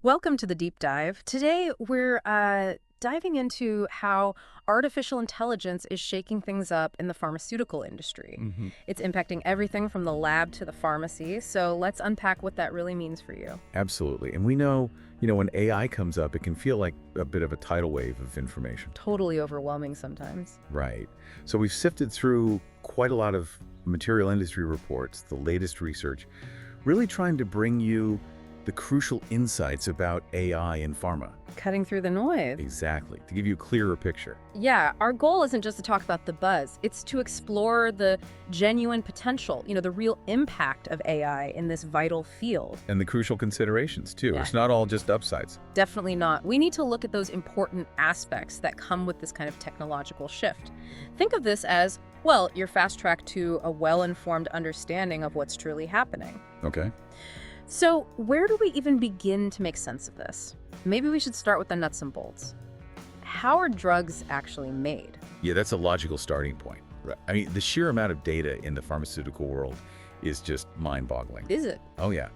Welcome to the deep dive. Today, we're diving into how artificial intelligence is shaking things up in the pharmaceutical industry. hmm It's impacting everything from the lab to the pharmacy. So let's unpack what that really means for you. Absolutely. And we know, when AI comes up, it can feel like a bit of a tidal wave of information. Totally overwhelming sometimes. Right. So we've sifted through quite a lot of material industry reports, the latest research, really trying to bring you the crucial insights about AI in pharma. Cutting through the noise. Exactly. To give you a clearer picture. Yeah, our goal isn't just to talk about the buzz. It's to explore the genuine potential, the real impact of AI in this vital field. And the crucial considerations, too. Yeah. It's not all just upsides. Definitely not. We need to look at those important aspects that come with this kind of technological shift. Think of this as, well, your fast track to a well-informed understanding of what's truly happening. Okay. So where do we even begin to make sense of this? Maybe we should start with the nuts and bolts. How are drugs actually made? Yeah, that's a logical starting point. Right. I mean, the sheer amount of data in the pharmaceutical world is just mind-boggling. Is it? Oh, yeah.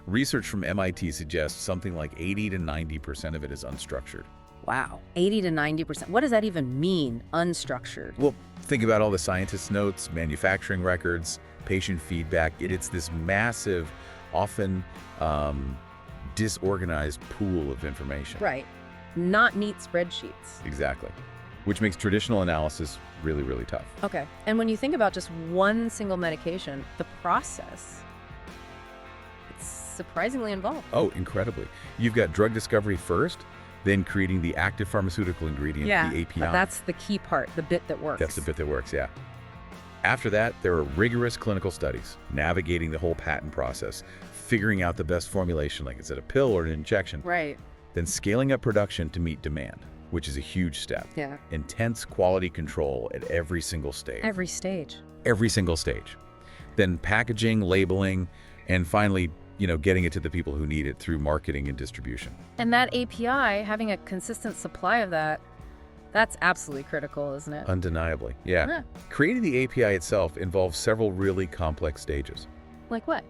Research from MIT suggests something like 80 to 90% of it is unstructured. Wow, 80 to 90%. What does that even mean, unstructured? Well, think about all the scientists' notes, manufacturing records, patient feedback. It's this massive, often disorganized pool of information. Right. Not neat spreadsheets. Exactly. Which makes traditional analysis really, really tough. Okay. And when you think about just one single medication, the process, it's surprisingly involved. Oh, incredibly. You've got drug discovery first, then creating the active pharmaceutical ingredient, the API. But that's the key part, the bit that works. That's the bit that works, yeah. After that, there are rigorous clinical studies, navigating the whole patent process, figuring out the best formulation, like is it a pill or an injection, Right. then scaling up production to meet demand, which is a huge step. Yeah. Intense quality control at every single stage. Every stage. Every single stage. Then packaging, labeling, and finally, getting it to the people who need it through marketing and distribution. And that API, having a consistent supply of that, that's absolutely critical, isn't it? Undeniably, yeah. Huh. Creating the API itself involves several really complex stages. Like what?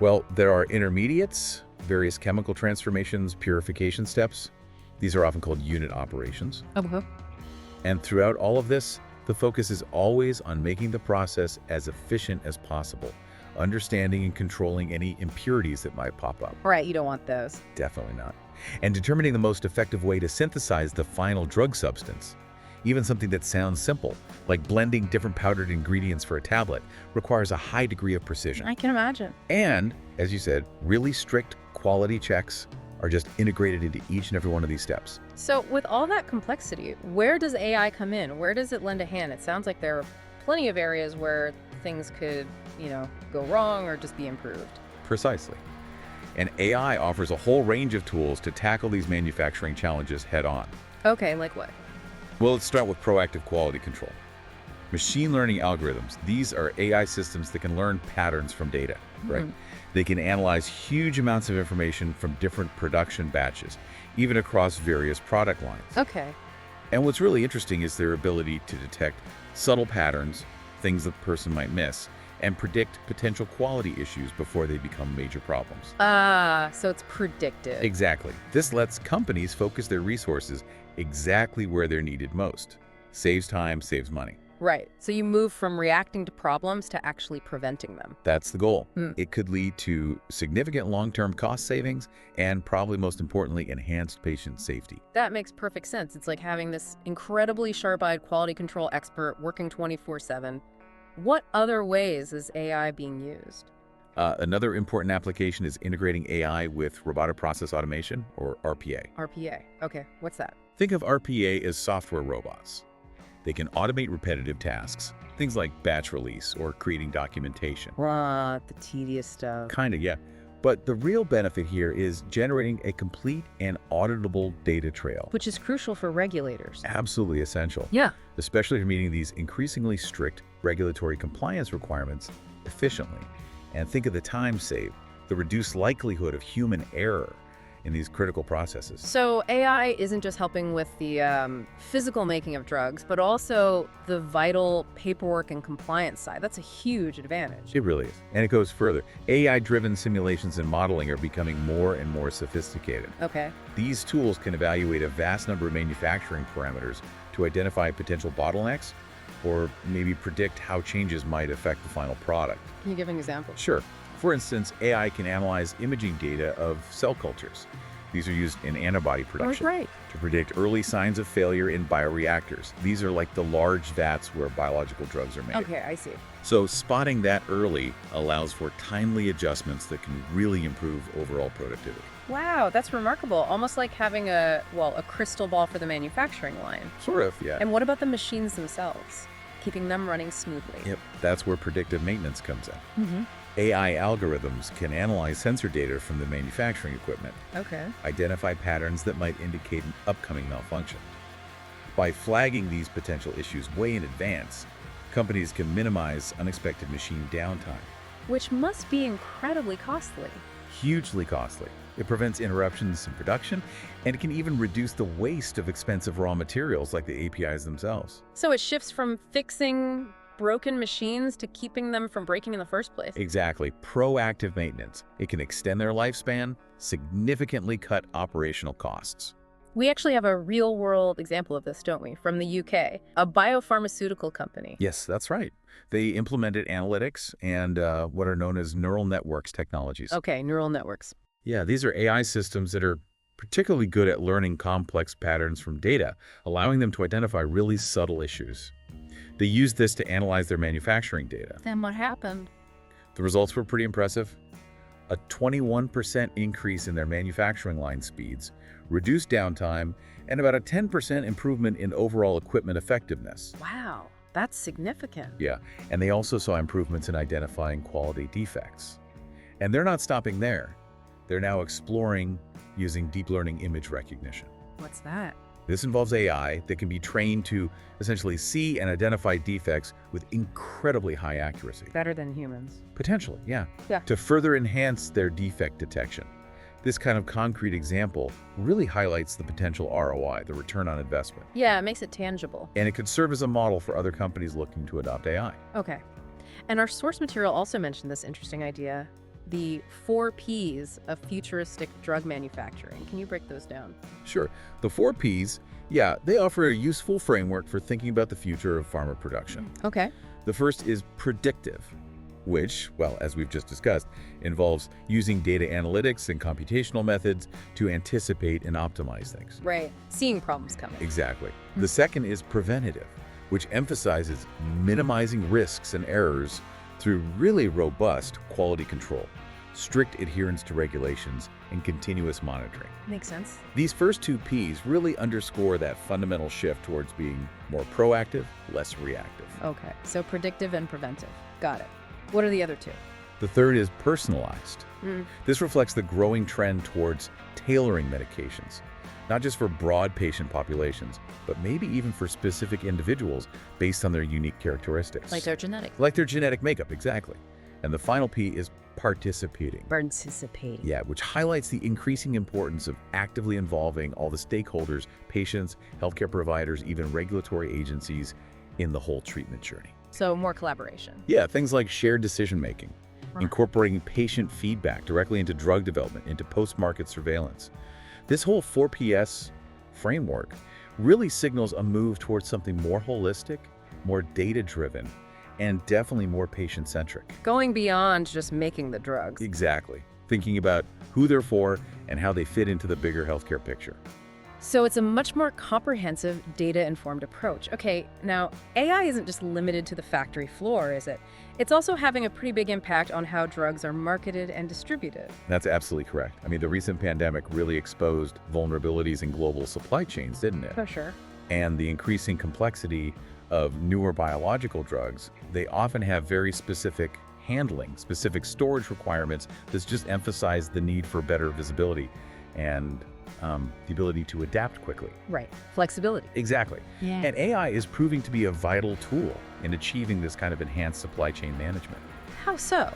Well, there are intermediates, various chemical transformations, purification steps. These are often called unit operations. Okay. And throughout all of this, the focus is always on making the process as efficient as possible, understanding and controlling any impurities that might pop up. Right, you don't want those. Definitely not. And determining the most effective way to synthesize the final drug substance. Even something that sounds simple, like blending different powdered ingredients for a tablet, requires a high degree of precision. I can imagine. And, as you said, really strict quality checks are just integrated into each and every one of these steps. So with all that complexity, where does AI come in? Where does it lend a hand? It sounds like there are plenty of areas where things could, go wrong or just be improved. Precisely. And AI offers a whole range of tools to tackle these manufacturing challenges head on. Okay, like what? Well, let's start with proactive quality control. Machine learning algorithms, these are AI systems that can learn patterns from data, right? They can analyze huge amounts of information from different production batches, even across various product lines. Okay. And what's really interesting is their ability to detect subtle patterns, things that the person might miss, and predict potential quality issues before they become major problems. So it's predictive. Exactly. This lets companies focus their resources exactly where they're needed most. Saves time, saves money. Right. So you move from reacting to problems to actually preventing them. That's the goal. It could lead to significant long-term cost savings and, probably most importantly, enhanced patient safety. That makes perfect sense. It's like having this incredibly sharp-eyed quality control expert working 24/7. What other ways is AI being used? Another important application is integrating AI with robotic process automation, or RPA. RPA. Okay, what's that? Think of RPA as software robots. They can automate repetitive tasks, things like batch release or creating documentation. The tedious stuff. Kinda, yeah. But the real benefit here is generating a complete and auditable data trail. Which is crucial for regulators. Absolutely essential. Yeah. Especially for meeting these increasingly strict regulatory compliance requirements efficiently. And think of the time saved, the reduced likelihood of human error, in these critical processes. So AI isn't just helping with the physical making of drugs, but also the vital paperwork and compliance side. That's a huge advantage. It really is. And it goes further. AI-driven simulations and modeling are becoming more and more sophisticated. Okay. These tools can evaluate a vast number of manufacturing parameters to identify potential bottlenecks or maybe predict how changes might affect the final product. Can you give an example? Sure. For instance, AI can analyze imaging data of cell cultures. These are used in antibody production to predict early signs of failure in bioreactors. These are like the large vats where biological drugs are made. Okay, I see. So spotting that early allows for timely adjustments that can really improve overall productivity. Wow, that's remarkable. Almost like having a crystal ball for the manufacturing line. Sort of, yeah. And what about the machines themselves? Keeping them running smoothly? Yep, that's where predictive maintenance comes in. Mm-hmm. AI algorithms can analyze sensor data from the manufacturing equipment, Okay. identify patterns that might indicate an upcoming malfunction. By flagging these potential issues way in advance, companies can minimize unexpected machine downtime. Which must be incredibly costly. Hugely costly. It prevents interruptions in production, and it can even reduce the waste of expensive raw materials like the APIs themselves. So it shifts from fixing broken machines to keeping them from breaking in the first place. Exactly. Proactive maintenance. It can extend their lifespan, significantly cut operational costs. We actually have a real-world example of this, don't we? From the UK, a biopharmaceutical company. Yes, that's right. They implemented analytics and what are known as neural networks technologies. Okay, neural networks. Yeah, these are AI systems that are particularly good at learning complex patterns from data, allowing them to identify really subtle issues. They used this to analyze their manufacturing data. Then what happened? The results were pretty impressive. A 21% increase in their manufacturing line speeds, reduced downtime, and about a 10% improvement in overall equipment effectiveness. Wow, that's significant. Yeah, and they also saw improvements in identifying quality defects. And they're not stopping there. They're now exploring using deep learning image recognition. What's that? This involves AI that can be trained to essentially see and identify defects with incredibly high accuracy. Better than humans. Potentially, yeah. Yeah. To further enhance their defect detection. This kind of concrete example really highlights the potential ROI, the return on investment. Yeah, it makes it tangible. And it could serve as a model for other companies looking to adopt AI. Okay. And our source material also mentioned this interesting idea, the 4 Ps of futuristic drug manufacturing. Can you break those down? Sure. The 4 Ps, yeah, they offer a useful framework for thinking about the future of pharma production. Okay. The first is predictive, which, well, as we've just discussed, involves using data analytics and computational methods to anticipate and optimize things. Right. Seeing problems coming. Exactly. The second is preventative, which emphasizes minimizing risks and errors through really robust quality control, strict adherence to regulations, and continuous monitoring. Makes sense. These first 2 Ps really underscore that fundamental shift towards being more proactive, less reactive. Okay. So predictive and preventive. Got it. What are the other 2? The third is personalized. This reflects the growing trend towards tailoring medications, not just for broad patient populations, but maybe even for specific individuals based on their unique characteristics. Like their genetics. Like their genetic makeup, exactly. And the final P is participating. Participating. Yeah, which highlights the increasing importance of actively involving all the stakeholders, patients, healthcare providers, even regulatory agencies in the whole treatment journey. So more collaboration. Yeah, things like shared decision-making, incorporating patient feedback directly into drug development, into post-market surveillance. This whole 4PS framework really signals a move towards something more holistic, more data-driven, and definitely more patient-centric. Going beyond just making the drugs. Exactly. Thinking about who they're for and how they fit into the bigger healthcare picture. So it's a much more comprehensive, data-informed approach. Okay, now AI isn't just limited to the factory floor, is it? It's also having a pretty big impact on how drugs are marketed and distributed. That's absolutely correct. I mean, the recent pandemic really exposed vulnerabilities in global supply chains, didn't it? For sure. And the increasing complexity of newer biological drugs, they often have very specific handling, specific storage requirements that just emphasize the need for better visibility and the ability to adapt quickly. Right. Flexibility. Exactly. Yeah. And AI is proving to be a vital tool in achieving this kind of enhanced supply chain management. How so?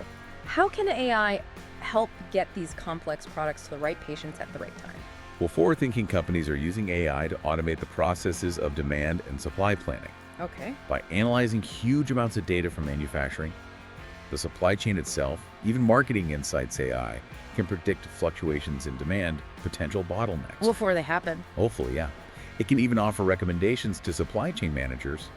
How can AI help get these complex products to the right patients at the right time? Well, forward-thinking companies are using AI to automate the processes of demand and supply planning. Okay. By analyzing huge amounts of data from manufacturing, the supply chain itself, even marketing insights AI, can predict fluctuations in demand, potential bottlenecks. Before they happen. Hopefully, yeah. It can even offer recommendations to supply chain managers,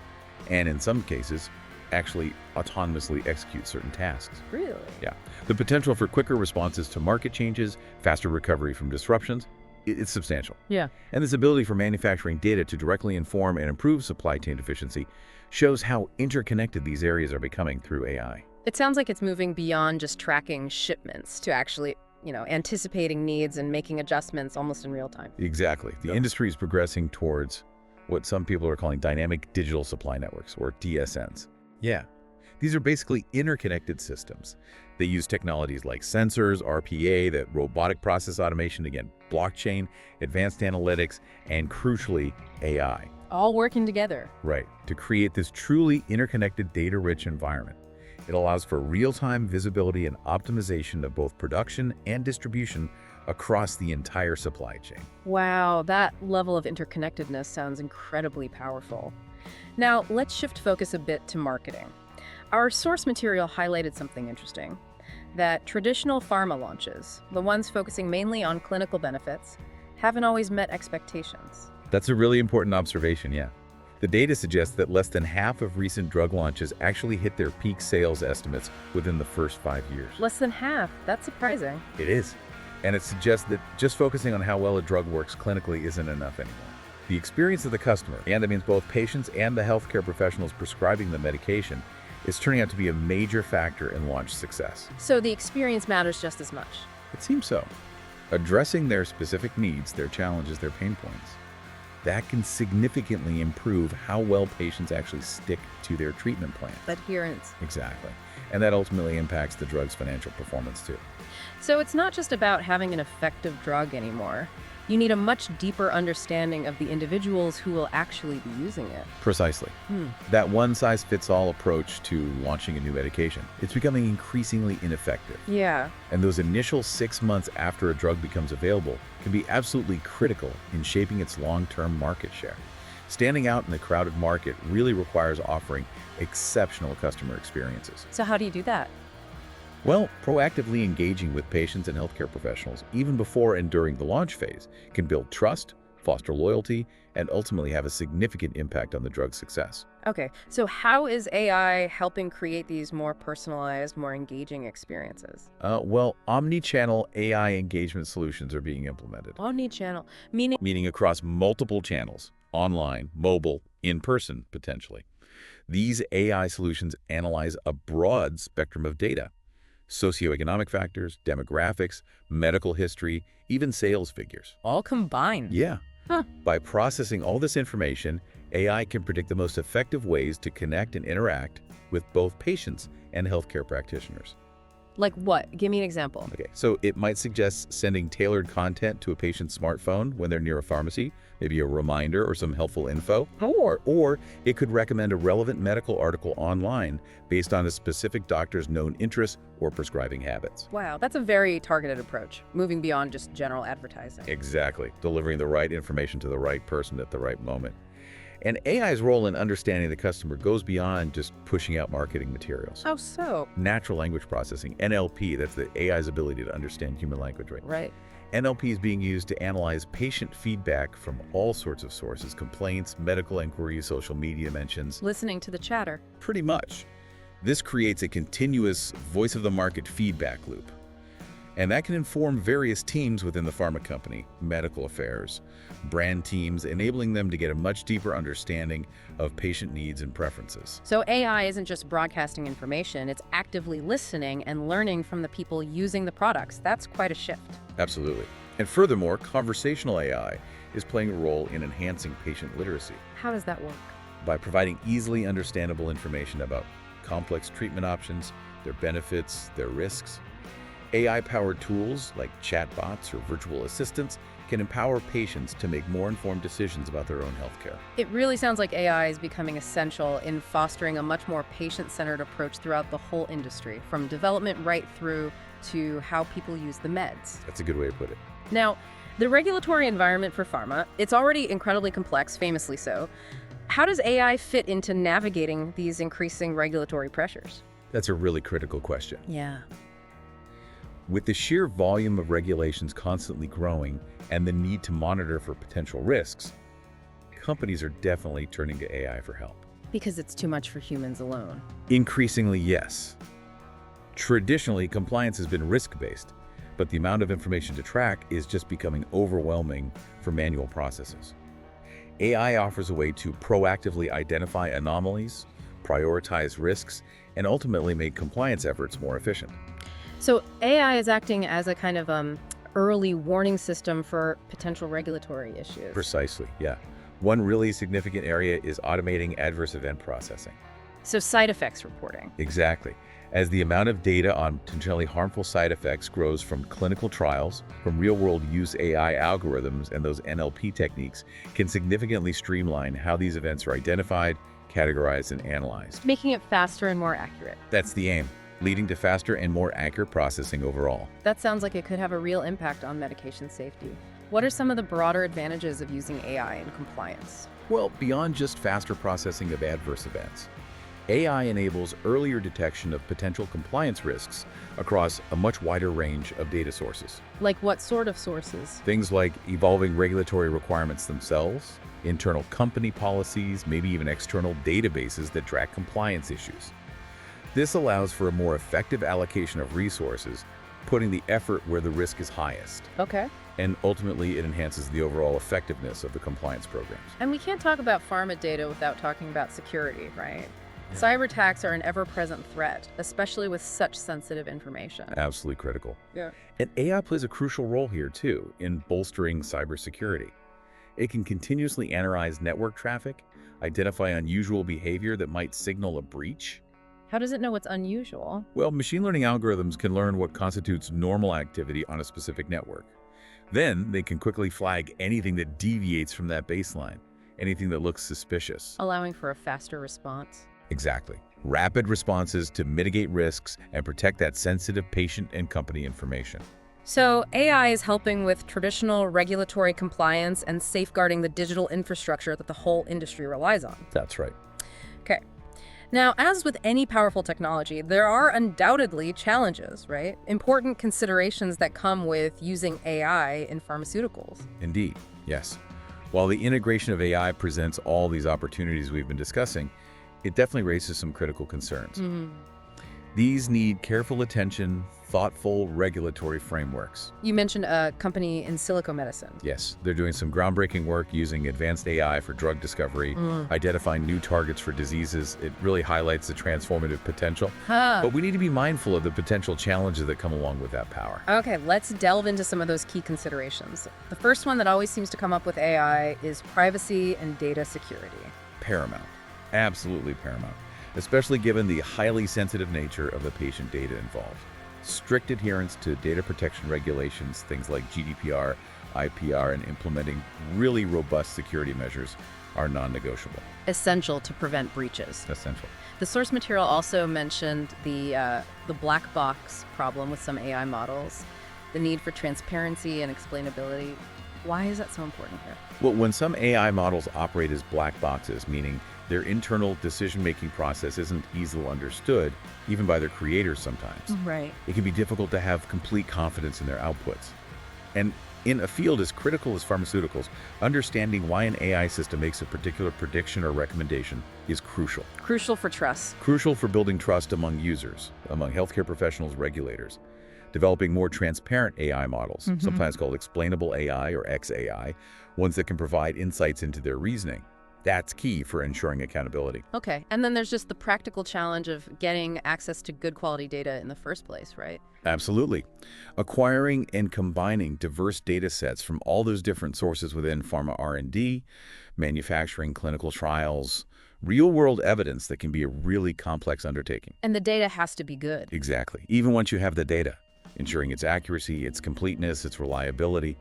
and in some cases, actually autonomously execute certain tasks. Really? Yeah. The potential for quicker responses to market changes, faster recovery from disruptions, it's substantial. Yeah. And this ability for manufacturing data to directly inform and improve supply chain efficiency shows how interconnected these areas are becoming through AI. It sounds like it's moving beyond just tracking shipments to actually, anticipating needs and making adjustments almost in real time. Exactly. The industry is progressing towards what some people are calling dynamic digital supply networks, or DSNs. Yeah. These are basically interconnected systems. They use technologies like sensors, RPA, that robotic process automation, again, blockchain, advanced analytics, and crucially, AI. All working together. Right, to create this truly interconnected data-rich environment. It allows for real-time visibility and optimization of both production and distribution across the entire supply chain. Wow, that level of interconnectedness sounds incredibly powerful. Now, let's shift focus a bit to marketing. Our source material highlighted something interesting, that traditional pharma launches, the ones focusing mainly on clinical benefits, haven't always met expectations. That's a really important observation, yeah. The data suggests that less than half of recent drug launches actually hit their peak sales estimates within the first 5 years. Less than half. That's surprising. It is. And it suggests that just focusing on how well a drug works clinically isn't enough anymore. The experience of the customer, and that means both patients and the healthcare professionals prescribing the medication, is turning out to be a major factor in launch success. So the experience matters just as much. It seems so. Addressing their specific needs, their challenges, their pain points, that can significantly improve how well patients actually stick to their treatment plans. Adherence. Exactly. And that ultimately impacts the drug's financial performance too. So it's not just about having an effective drug anymore. You need a much deeper understanding of the individuals who will actually be using it. Precisely. That one-size-fits-all approach to launching a new medication, it's becoming increasingly ineffective. Yeah. And those initial 6 months after a drug becomes available can be absolutely critical in shaping its long-term market share. Standing out in the crowded market really requires offering exceptional customer experiences. So how do you do that? Well, proactively engaging with patients and healthcare professionals, even before and during the launch phase, can build trust, foster loyalty, and ultimately have a significant impact on the drug's success. Okay, so how is AI helping create these more personalized, more engaging experiences? Well, omni-channel AI engagement solutions are being implemented, Omni-channel, meaning? meaning across multiple channels, online, mobile, in person, potentially. These AI solutions analyze a broad spectrum of data: socioeconomic factors, demographics, medical history, even sales figures. All combined. Yeah. Huh. By processing all this information, AI can predict the most effective ways to connect and interact with both patients and healthcare practitioners. Like what? Give me an example. Okay, so it might suggest sending tailored content to a patient's smartphone when they're near a pharmacy, maybe a reminder or some helpful info. Or it could recommend a relevant medical article online based on a specific doctor's known interests or prescribing habits. Wow, that's a very targeted approach, moving beyond just general advertising. Exactly, delivering the right information to the right person at the right moment. And AI's role in understanding the customer goes beyond just pushing out marketing materials. How so? Natural language processing, NLP, that's the AI's ability to understand human language, right? Right. NLP is being used to analyze patient feedback from all sorts of sources: complaints, medical inquiries, social media mentions. Listening to the chatter. Pretty much. This creates a continuous voice-of-the-market feedback loop. And that can inform various teams within the pharma company, medical affairs, brand teams, enabling them to get a much deeper understanding of patient needs and preferences. So AI isn't just broadcasting information, it's actively listening and learning from the people using the products. That's quite a shift. Absolutely. And furthermore, conversational AI is playing a role in enhancing patient literacy How does that work? by providing easily understandable information about complex treatment options, their benefits, their risks. AI-powered tools like chatbots or virtual assistants can empower patients to make more informed decisions about their own healthcare. It really sounds like AI is becoming essential in fostering a much more patient-centered approach throughout the whole industry, from development right through to how people use the meds. That's a good way to put it. Now, the regulatory environment for pharma, it's already incredibly complex, famously so. How does AI fit into navigating these increasing regulatory pressures? That's a really critical question. Yeah. With the sheer volume of regulations constantly growing and the need to monitor for potential risks, companies are definitely turning to AI for help. Because it's too much for humans alone. Increasingly, yes. Traditionally, compliance has been risk-based, but the amount of information to track is just becoming overwhelming for manual processes. AI offers a way to proactively identify anomalies, prioritize risks, and ultimately make compliance efforts more efficient. So AI is acting as a kind of early warning system for potential regulatory issues. Precisely, yeah. One really significant area is automating adverse event processing. So side effects reporting. Exactly. As the amount of data on potentially harmful side effects grows from clinical trials, from real-world use AI algorithms, and those NLP techniques can significantly streamline how these events are identified, categorized, and analyzed. Making it faster and more accurate. That's the aim, leading to faster and more accurate processing overall. That sounds like it could have a real impact on medication safety. What are some of the broader advantages of using AI in compliance? Well, beyond just faster processing of adverse events, AI enables earlier detection of potential compliance risks across a much wider range of data sources. Like what sort of sources? Things like evolving regulatory requirements themselves, internal company policies, maybe even external databases that track compliance issues. This allows for a more effective allocation of resources, putting the effort where the risk is highest. Okay. And ultimately, it enhances the overall effectiveness of the compliance programs. And we can't talk about pharma data without talking about security, right? Yeah. Cyber attacks are an ever-present threat, especially with such sensitive information. Absolutely critical. Yeah. And AI plays a crucial role here, too, in bolstering cybersecurity. It can continuously analyze network traffic, identify unusual behavior that might signal a breach. How does it know what's unusual? Well, machine learning algorithms can learn what constitutes normal activity on a specific network. Then they can quickly flag anything that deviates from that baseline, anything that looks suspicious. Allowing for a faster response. Exactly. Rapid responses to mitigate risks and protect that sensitive patient and company information. So AI is helping with traditional regulatory compliance and safeguarding the digital infrastructure that the whole industry relies on. That's right. Okay. Now, as with any powerful technology, there are undoubtedly challenges, right? Important considerations that come with using AI in pharmaceuticals. Indeed, yes. While the integration of AI presents all these opportunities we've been discussing, it definitely raises some critical concerns. These need careful attention, thoughtful regulatory frameworks. You mentioned a company in silico medicine. Yes, they're doing some groundbreaking work using advanced AI for drug discovery, identifying new targets for diseases. It really highlights the transformative potential. But we need to be mindful of the potential challenges that come along with that power. Okay, let's delve into some of those key considerations. The first one that always seems to come up with AI is privacy and data security. Paramount. Absolutely paramount, especially given the highly sensitive nature of the patient data involved. Strict adherence to data protection regulations, things like GDPR, IPR, and implementing really robust security measures are non-negotiable. Essential to prevent breaches. Essential. The source material also mentioned the black box problem with some AI models, the need for transparency and explainability. Why is that so important here? Well, when some AI models operate as black boxes, meaning their internal decision-making process isn't easily understood, even by their creators sometimes. Right. It can be difficult to have complete confidence in their outputs. And in a field as critical as pharmaceuticals, understanding why an AI system makes a particular prediction or recommendation is crucial. Crucial for trust. Crucial for building trust among users, among healthcare professionals, regulators. Developing more transparent AI models, sometimes called explainable AI or XAI, ones that can provide insights into their reasoning. That's key for ensuring accountability. Okay, and then there's just the practical challenge of getting access to good quality data in the first place, right? Absolutely. Acquiring and combining diverse data sets from all those different sources within pharma R&D, manufacturing, clinical trials, real-world evidence that can be a really complex undertaking. And the data has to be good. Exactly. Even once you have the data, ensuring its accuracy, its completeness, its reliability,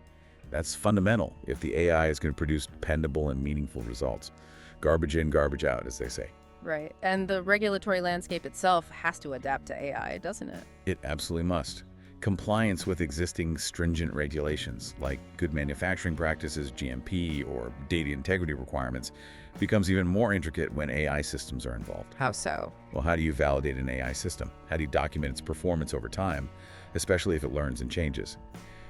That's fundamental if the AI is going to produce dependable and meaningful results. Garbage in, garbage out, as they say. Right. And the regulatory landscape itself has to adapt to AI, doesn't it? It absolutely must. Compliance with existing stringent regulations, like good manufacturing practices, GMP, or data integrity requirements, becomes even more intricate when AI systems are involved. How so? Well, how do you validate an AI system? How do you document its performance over time, especially if it learns and changes?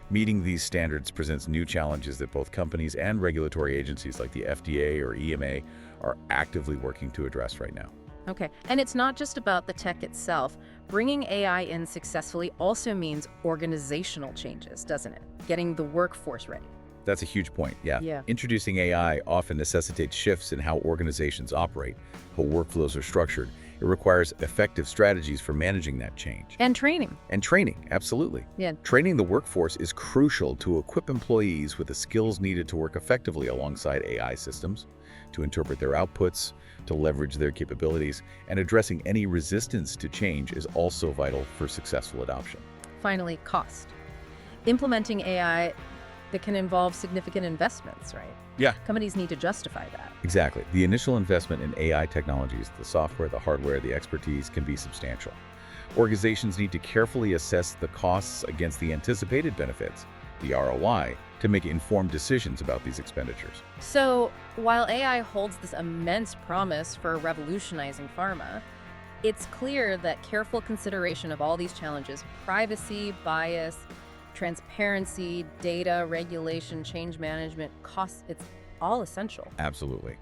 Meeting these standards presents new challenges that both companies and regulatory agencies like the FDA or EMA are actively working to address right now. Okay. And it's not just about the tech itself. Bringing AI in successfully also means organizational changes, doesn't it? Getting the workforce ready. That's a huge point, yeah. Yeah. Introducing AI often necessitates shifts in how organizations operate, how workflows are structured. It requires effective strategies for managing that change. And training. And training, absolutely. Yeah. Training the workforce is crucial to equip employees with the skills needed to work effectively alongside AI systems, to interpret their outputs, to leverage their capabilities, and addressing any resistance to change is also vital for successful adoption. Finally, cost. Implementing AI that can involve significant investments, right? Yeah. Companies need to justify that. Exactly. The initial investment in AI technologies, the software, the hardware, the expertise, can be substantial. Organizations need to carefully assess the costs against the anticipated benefits, the ROI, to make informed decisions about these expenditures. So, while AI holds this immense promise for revolutionizing pharma, it's clear that careful consideration of all these challenges, privacy, bias, transparency, data, regulation, change management, costs, it's all essential. Absolutely.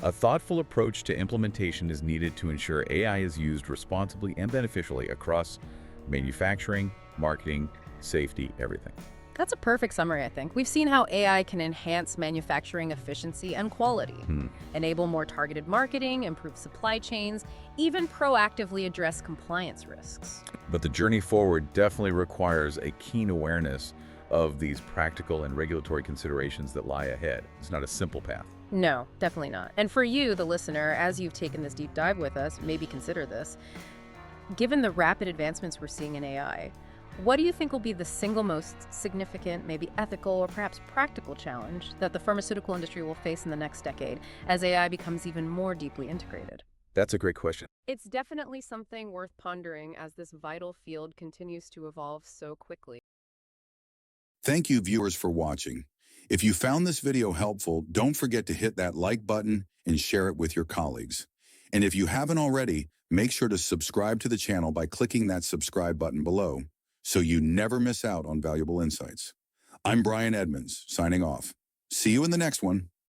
A thoughtful approach to implementation is needed to ensure AI is used responsibly and beneficially across manufacturing, marketing, safety, everything. That's a perfect summary, I think. We've seen how AI can enhance manufacturing efficiency and quality, enable more targeted marketing, improve supply chains, even proactively address compliance risks. But the journey forward definitely requires a keen awareness of these practical and regulatory considerations that lie ahead. It's not a simple path. No, definitely not. And for you, the listener, as you've taken this deep dive with us, maybe consider this. Given the rapid advancements we're seeing in AI, what do you think will be the single most significant, maybe ethical or perhaps practical challenge that the pharmaceutical industry will face in the next decade as AI becomes even more deeply integrated? That's a great question. It's definitely something worth pondering as this vital field continues to evolve so quickly. Thank you, viewers, for watching. If you found this video helpful, don't forget to hit that like button and share it with your colleagues. And if you haven't already, make sure to subscribe to the channel by clicking that subscribe button below, so you never miss out on valuable insights. I'm Brian Edmonds, signing off. See you in the next one.